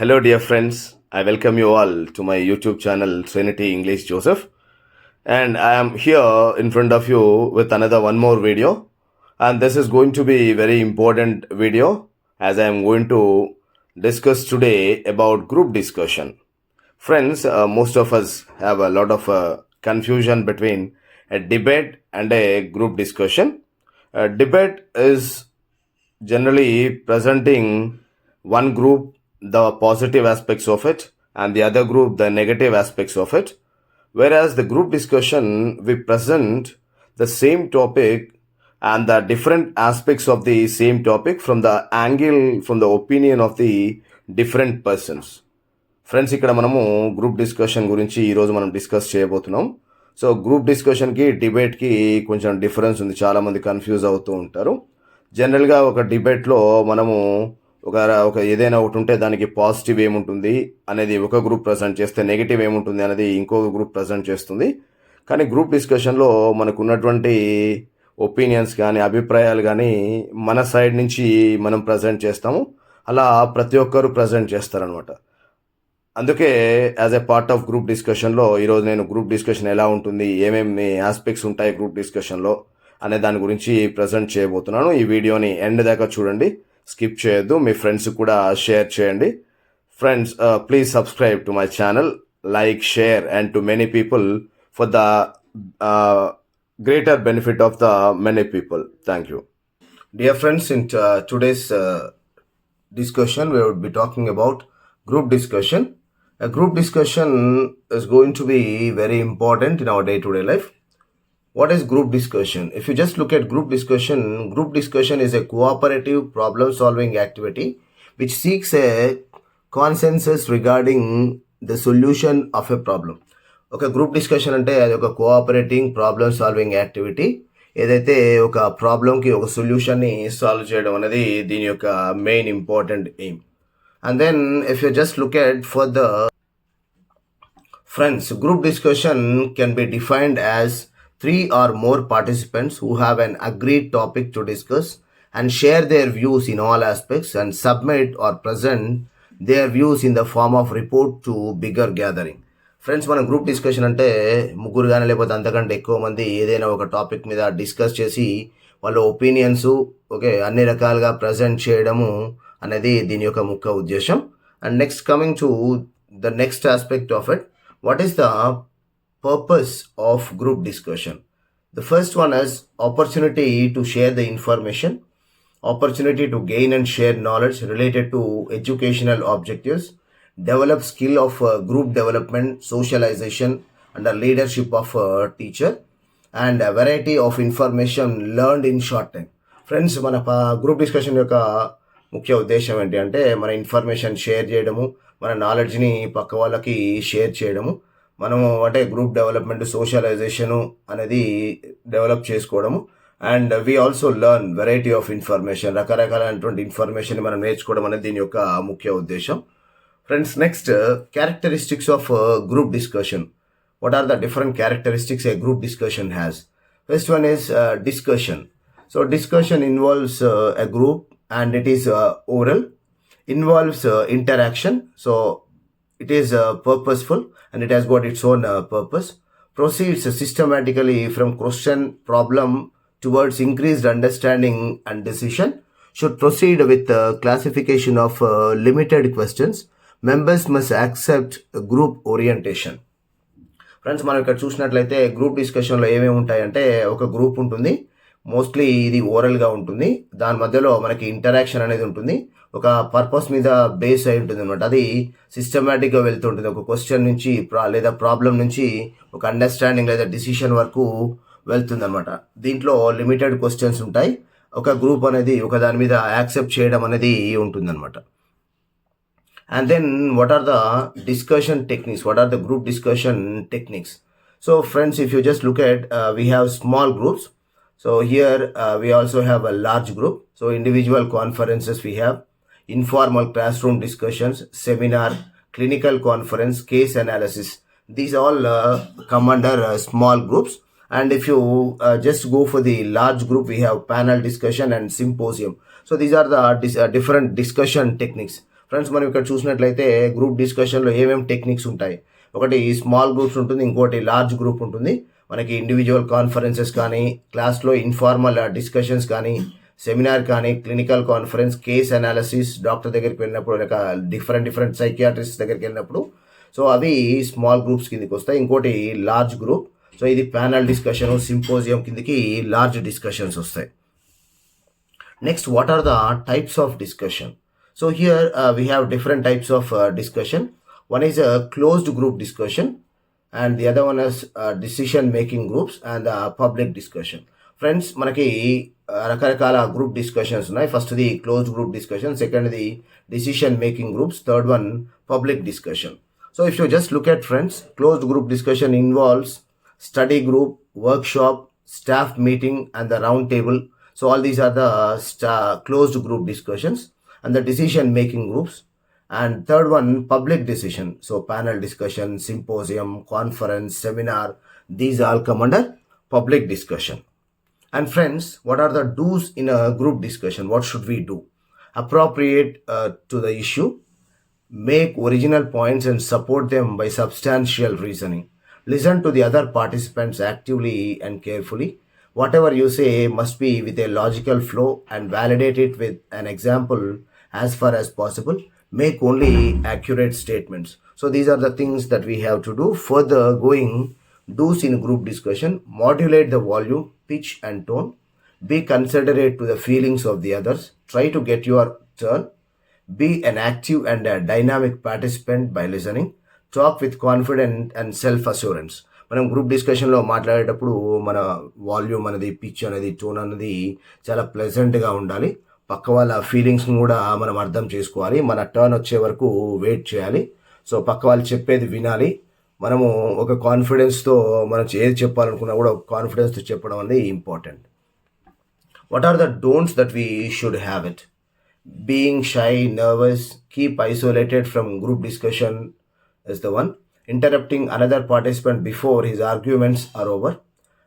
Hello, dear friends. I welcome you all to my YouTube channel, Trinity English Joseph. And I am here in front of you with another one more video. And this is going to be a very important video as I am going to discuss today about group discussion. Friends, most of us have a lot of confusion between a debate and a group discussion. A debate is generally presenting one group the positive aspects of it and the other group the negative aspects of it, whereas the group discussion we present the same topic and the different aspects of the same topic from the angle, from the opinion of the different persons. Friends, ఇక్కడ మనము group discussion గురించి ఈరోజు మనం discuss చేయబోతున్నాం. So group డిస్కషన్కి డిబేట్కి కొంచెం difference ఉంది, చాలామంది confuse అవుతూ ఉంటారు. జనరల్గా ఒక డిబేట్లో మనము ఒక ఒక ఏదైనా ఒకటి ఉంటే దానికి పాజిటివ్ ఏముంటుంది అనేది ఒక గ్రూప్ ప్రజెంట్ చేస్తే, నెగిటివ్ ఏముంటుంది అనేది ఇంకొక గ్రూప్ ప్రజెంట్ చేస్తుంది. కానీ గ్రూప్ డిస్కషన్లో మనకు ఉన్నటువంటి ఒపీనియన్స్ కానీ అభిప్రాయాలు కానీ మన సైడ్ నుంచి మనం ప్రజెంట్ చేస్తాము. అలా ప్రతి ఒక్కరు ప్రజెంట్ చేస్తారనమాట. అందుకే as a part of group డిస్కషన్లో ఈరోజు నేను గ్రూప్ డిస్కషన్ ఎలా ఉంటుంది, ఏమేమి ఆస్పెక్ట్స్ ఉంటాయి గ్రూప్ డిస్కషన్లో అనే దాని గురించి ప్రజెంట్ చేయబోతున్నాను. ఈ వీడియోని ఎండ్ దాకా చూడండి, స్కిప్ చేయొద్దు, మీ ఫ్రెండ్స్ కూడా షేర్ చేయండి. Friends, please subscribe to my channel, like, share and to many people for the greater benefit of the many people. Thank you. Dear friends, in today's discussion, we would be talking about group discussion. A group discussion is going to be very important in our day-to-day life. What is group discussion? If you just look at group discussion is a cooperative problem-solving activity which seeks a consensus regarding the solution of a problem. ఒక group discussion అంటే అది ఒక cooperating problem solving activity. ఏదైతే ఒక ప్రాబ్లంకి ఒక సొల్యూషన్ని solve చేయడం అనేది దీని యొక్క main important aim. And then if you just look at for the friends, group discussion can be defined as 3 or more participants who have an agreed topic to discuss and share their views in all aspects and submit or present their views in the form of report to bigger gathering. Friends, మన group discussion అంటే ముగ్గురు కానీ లేకపోతే అంతకంటే ఎక్కువ మంది ఏదైనా ఒక టాపిక్ మీద డిస్కస్ చేసి వాళ్ళ ఒపీనియన్స్ అన్ని రకాలుగా ప్రజెంట్ చేయడము అనేది దీని యొక్క ముఖ్య ఉద్దేశం. And next coming to the next aspect of it, what is the purpose of group discussion? The first one is opportunity to share the information, opportunity to gain and share knowledge related to educational objectives, develop skill of group development, socialization under leadership of a teacher, and a variety of information learned in short time. Friends, మన group discussion యొక్క ముఖ్య ఉద్దేశం ఏంటి అంటే మన information share చేయడము, మన నాలెడ్జ్ని పక్క వాళ్ళకి షేర్ చేయడము, మనము అంటే గ్రూప్ డెవలప్మెంట్, సోషలైజేషను అనేది డెవలప్ చేసుకోవడము. And we also learn variety of information, రకరకాలైనటువంటి ఇన్ఫర్మేషన్ మనం నేర్చుకోవడం అనేది దీని యొక్క ముఖ్య ఉద్దేశం. Friends, next characteristics of group discussion. What are the different characteristics a group discussion has? First one is discussion. So discussion involves a group and it is oral, involves interaction, so it is purposeful and it has got its own purpose, proceeds systematically from question problem towards increased understanding and decision, should proceed with classification of limited questions, members must accept group orientation. Friends, మనం ఇక్కడ చూసినట్లయితే group డిస్కషన్లో ఏమేమి ఉంటాయంటే ఒక group ఉంటుంది, mostly ఇది ఓరల్గా ఉంటుంది, దాని మధ్యలో మనకి ఇంటరాక్షన్ అనేది ఉంటుంది, ఒక పర్పస్ మీద బేస్ అయి ఉంటుంది అనమాట. అది సిస్టమేటిక్గా వెళ్తుంటుంది, ఒక క్వశ్చన్ నుంచి లేదా ప్రాబ్లం నుంచి ఒక అండర్స్టాండింగ్ లేదా డిసిషన్ వరకు వెళ్తుంది అనమాట. దీంట్లో లిమిటెడ్ క్వశ్చన్స్ ఉంటాయి, ఒక గ్రూప్ అనేది ఒక దాని మీద యాక్సెప్ట్ చేయడం అనేది ఉంటుందన్నమాట. And then what are the discussion techniques, what are the group discussion techniques? So friends, if you just look at we have small groups. So here we also have a large group. So individual conferences we have, informal classroom discussions, seminar, clinical conference, case analysis. These all come under small groups. And if you just go for the large group, we have panel discussion and symposium. So these are the different discussion techniques. Friends మనం ఇక్కడ చూసినట్లయితే group డిస్కషన్లో ఏమేమి techniques ఉంటాయి. ఒకటి small groups ఉంటుంది, ఇంకోటి large group ఉంటుంది. మనకి ఇండివిజువల్ కాన్ఫరెన్సెస్ కానీ, క్లాస్లో ఇన్ఫార్మల్ డిస్కషన్స్ కానీ, సెమినార్ కానీ, clinical conference, case analysis, doctor దగ్గరికి వెళ్ళినప్పుడు, లేక డిఫరెంట్ సైకియాట్రిస్ట్ దగ్గరికి వెళ్ళినప్పుడు, సో అవి స్మాల్ గ్రూప్స్ కిందకి వస్తాయి. ఇంకోటి లార్జ్ గ్రూప్, సో ఇది ప్యానల్ డిస్కషన్, సింపోజియం కిందకి లార్జ్ డిస్కషన్స్ వస్తాయి. Next, what are the types of discussion? So here we have different types of discussion. One is a closed group discussion, and the other one is decision making groups and public discussion. Friends, మనకి రకరకాల group discussions ఉన్నాయి. First the closed group discussion, second the decision making groups, third one public discussion. So if you just look at, friends, closed group discussion involves study group, workshop, staff meeting and the round table. So all these are the closed group discussions and the decision making groups. And third one, public decision. So panel discussion, symposium, conference, seminar, these all come under public discussion. And friends, what are the do's in a group discussion? What should we do? Appropriate to the issue, make original points and support them by substantial reasoning. Listen to the other participants actively and carefully. Whatever you say must be with a logical flow and validate it with an example as far as possible. Make only accurate statements. So these are the things that we have to do. Further going, do's in group discussion: modulate the volume, pitch and tone. Be considerate to the feelings of the others. Try to get your turn. Be an active and a dynamic participant by listening. Talk with confidence and self-assurance. మనం group డిస్కషన్లో మాట్లాడేటప్పుడు మన volume అనేది, pitch అనేది, tone అనేది చాలా ప్లెజెంట్గా ఉండాలి. పక్క వాళ్ళ ఫీలింగ్స్ని కూడా మనం అర్థం చేసుకోవాలి. మన టర్న్ వచ్చే వరకు వెయిట్ చేయాలి. సో పక్క వాళ్ళు చెప్పేది వినాలి. మనము ఒక కాన్ఫిడెన్స్తో మనం ఏది చెప్పాలనుకున్నా కూడా కాన్ఫిడెన్స్తో చెప్పడం అనేది important. What are the don'ts that we should have it? Being shy, nervous, keep isolated from group discussion is the one. Interrupting another participant before his arguments are over.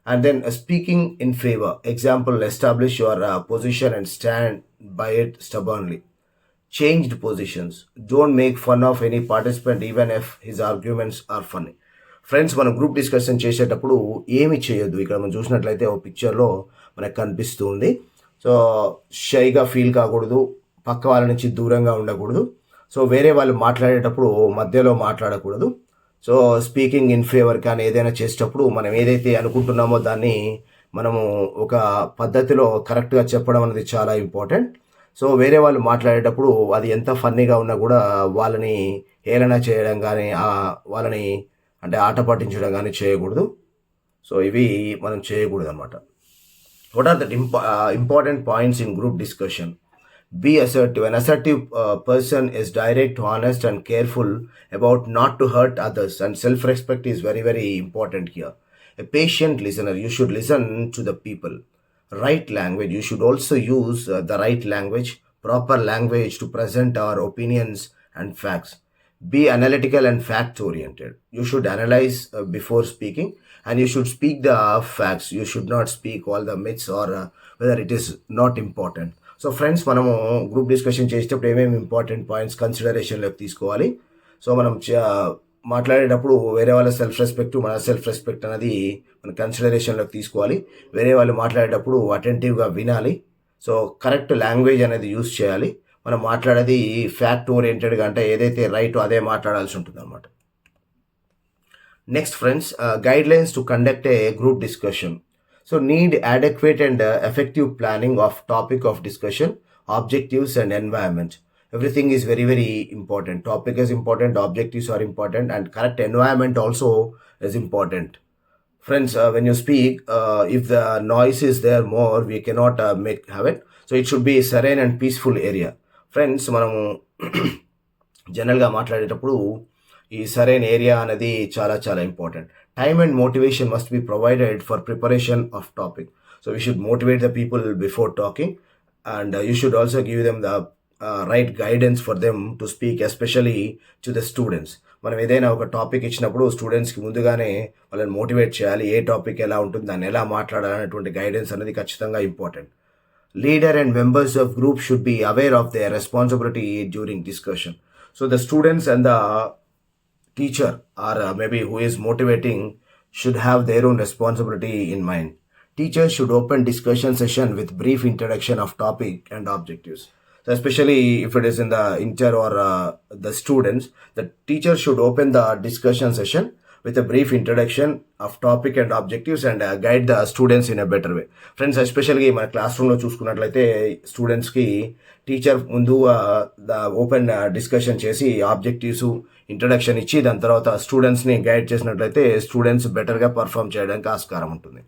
And then speaking in favor. Example, establish your position and stand by it stubbornly. Changed positions. Don't make fun of any participant even if his arguments are funny. Friends, మనం group discussion చేసేటప్పుడు ఏమి చేయొద్దు. ఇక్కడ మనం చూసినట్లయితే ఒక పిక్చర్లో మనకు కనిపిస్తూ ఉంది. సో షైగా ఫీల్ కాకూడదు, పక్క వాళ్ళ నుంచి దూరంగా ఉండకూడదు. సో వేరే వాళ్ళు మాట్లాడేటప్పుడు మధ్యలో మాట్లాడకూడదు. సో స్పీకింగ్ ఇన్ ఫేవర్ కానీ ఏదైనా చేసేటప్పుడు మనం ఏదైతే అనుకుంటున్నామో దాన్ని మనము ఒక పద్ధతిలో కరెక్ట్గా చెప్పడం అనేది చాలా ఇంపార్టెంట్. సో వేరే వాళ్ళు మాట్లాడేటప్పుడు అది ఎంత ఫన్నీగా ఉన్నా కూడా వాళ్ళని హేళన చేయడం కానీ, వాళ్ళని అంటే ఆట పట్టించడం కానీ చేయకూడదు. సో ఇవి మనం చేయకూడదు అనమాట. What are the important points in group discussion? Be assertive. An assertive person is direct, honest and careful about not to hurt others, and self-respect is very important here. A patient listener. You should listen to the people. Right language. You should also use the right language, proper language to present our opinions and facts. Be analytical and fact oriented. You should analyze before speaking, and you should speak the facts. You should not speak all the myths or whether it is not important. So friends, మనము group discussion చేసేటప్పుడు ఏమేమి important points కన్సిడరేషన్లోకి తీసుకోవాలి. So మనం మాట్లాడేటప్పుడు వేరే వాళ్ళ self respect, మన self respect అనేది మనం కన్సిడరేషన్లోకి తీసుకోవాలి. వేరే వాళ్ళు మాట్లాడేటప్పుడు అటెంటివ్గా వినాలి. సో కరెక్ట్ లాంగ్వేజ్ అనేది యూజ్ చేయాలి. మనం మాట్లాడేది ఫ్యాక్ట్ ఓరియంటెడ్గా, అంటే ఏదైతే రైటో అదే మాట్లాడాల్సి ఉంటుంది అనమాట. Next friends, guidelines to conduct A group discussion. So need adequate and effective planning of topic of discussion, objectives and environment. Everything is very important. Topic is important, objectives are important, and correct environment also is important. Friends, when you speak, if the noise is there more, we cannot have it. So it should be a serene and peaceful area. Friends, మనము జనరల్గా మాట్లాడేటప్పుడు ఈ సరైన area అనేది చాలా important. Time and motivation must be provided for preparation of topic. So we should motivate the people before talking, and you should also give them the right guidance for them to speak, especially to the students. మనం ఏదైనా ఒక topic ఇచ్చినప్పుడు స్టూడెంట్స్కి ముందుగానే వాళ్ళని motivate చేయాలి. ఏ topic ఎలా ఉంటుంది, దాన్ని ఎలా మాట్లాడాలనేటువంటి గైడెన్స్ అనేది ఖచ్చితంగా important. Leader and members of group should be aware of their responsibility during discussion. So the students and the teacher or maybe who is motivating should have their own responsibility in mind. Teachers should open discussion session with brief introduction of topic and objectives. So especially if it is in the inter or the students, the teacher should open the discussion session with a brief introduction of topic and objectives and guide the students in a better way. Friends ఎస్పెషల్గా మన class రూమ్లో చూసుకున్నట్లయితే స్టూడెంట్స్కి teacher ముందు the open discussion చేసి objectives introduction ఇచ్చి దాని తర్వాత స్టూడెంట్స్ని గైడ్ చేసినట్లయితే స్టూడెంట్స్ బెటర్గా పర్ఫామ్ చేయడానికి ఆస్కారం ఉంటుంది.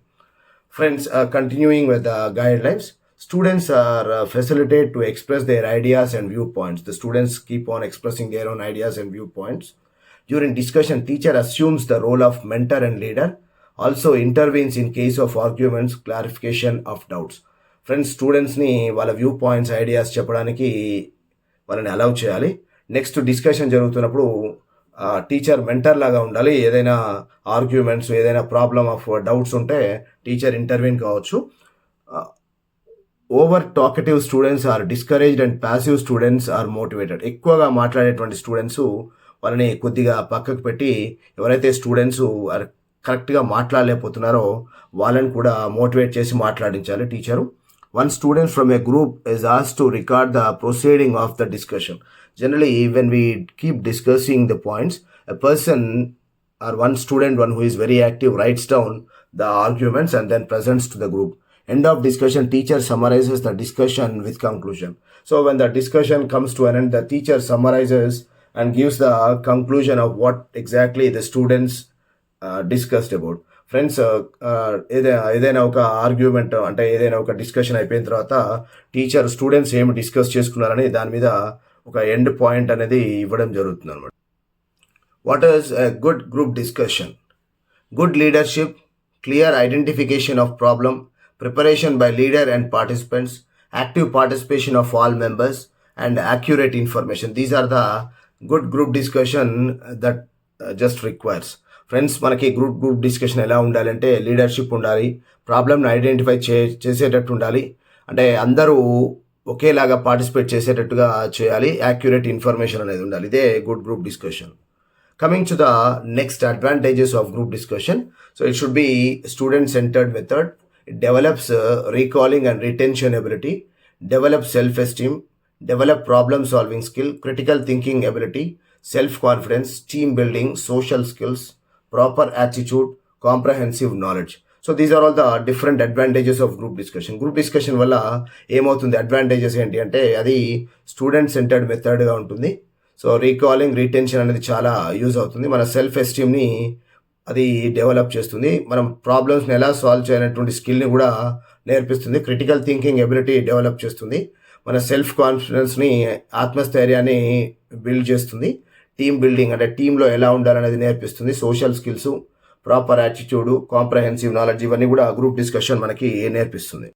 Friends, continuing with the guidelines, students are facilitated to express their ideas and viewpoints. The students keep on expressing their own ideas and viewpoints. During discussion, teacher assumes the role of mentor and leader, also intervenes in case of arguments, clarification of doubts. Friends, స్టూడెంట్స్ని వాళ్ళ view points ideas చెప్పడానికి వాళ్ళని allow చేయాలి. Next discussion జరుగుతున్నప్పుడు teacher mentor లాగా ఉండాలి. ఏదైనా arguments, ఏదైనా ప్రాబ్లమ్ ఆఫ్ డౌట్స్ ఉంటే టీచర్ ఇంటర్వ్యూన్ కావచ్చు. Over talkative students are discouraged and passive students are motivated. ఎక్కువగా మాట్లాడేటువంటి స్టూడెంట్స్ వాళ్ళని కొద్దిగా పక్కకు పెట్టి ఎవరైతే స్టూడెంట్స్ కరెక్ట్గా మాట్లాడలేకపోతున్నారో వాళ్ళని కూడా మోటివేట్ చేసి మాట్లాడించాలి teacher. One student from a group is asked to record the proceeding of the discussion. Generally, when we keep discussing the points, a person or one student, one who is very active, writes down the arguments and then presents to the group. End of discussion, teacher summarizes the discussion with conclusion. So when the discussion comes to an end, the teacher summarizes and gives the conclusion of what exactly the students discussed about. Friends, ఏదైనా ఒక argument అంటే ఏదైనా ఒక discussion అయిపోయిన తర్వాత teacher students ఏమి discuss చేసుకున్నారని దాని మీద ఒక ఎండ్ పాయింట్ అనేది ఇవ్వడం జరుగుతుంది అనమాట. What is a good group discussion? Good leadership, clear identification of problem, preparation by leader and participants, active participation of all members and accurate information. These are the good group discussion that just requires. Friends, మనకి group discussion ఎలా ఉండాలంటే leadership ఉండాలి, ప్రాబ్లమ్ని identify చేసేటట్టు ఉండాలి, అంటే అందరూ ఒకేలాగా పార్టిసిపేట్ చేసేటట్టుగా చేయాలి, యాక్యురేట్ ఇన్ఫర్మేషన్ అనేది ఉండాలి. ఇదే good group discussion. Coming to the next advantages of group discussion, so it should be student-centered method. It develops recalling and retention ability, develops self-esteem, develop problem-solving skill, critical thinking ability, self-confidence, team building, social skills, proper attitude, comprehensive knowledge. So these are all the different advantages of group discussion. Group discussion వల్ల ఏమవుతుంది, advantages ఏంటి అంటే అది student centred మెథడ్గా ఉంటుంది. So recalling, retention అనేది చాలా use అవుతుంది. మన సెల్ఫ్ ఎస్టీమ్ని అది డెవలప్ చేస్తుంది. మనం ప్రాబ్లమ్స్ని ఎలా సాల్వ్ చేయనటువంటి స్కిల్ని కూడా నేర్పిస్తుంది. క్రిటికల్ థింకింగ్ ఎబిలిటీ డెవలప్ చేస్తుంది. మన సెల్ఫ్ కాన్ఫిడెన్స్ని, ఆత్మస్థైర్యాన్ని బిల్డ్ చేస్తుంది. టీమ్ బిల్డింగ్ అంటే టీంలో ఎలా ఉండాలనేది నేర్పిస్తుంది. Social skills, proper attitude, comprehensive knowledge, ఇవన్నీ కూడా గ్రూప్ డిస్కషన్ మనకి నేర్పిస్తుంది.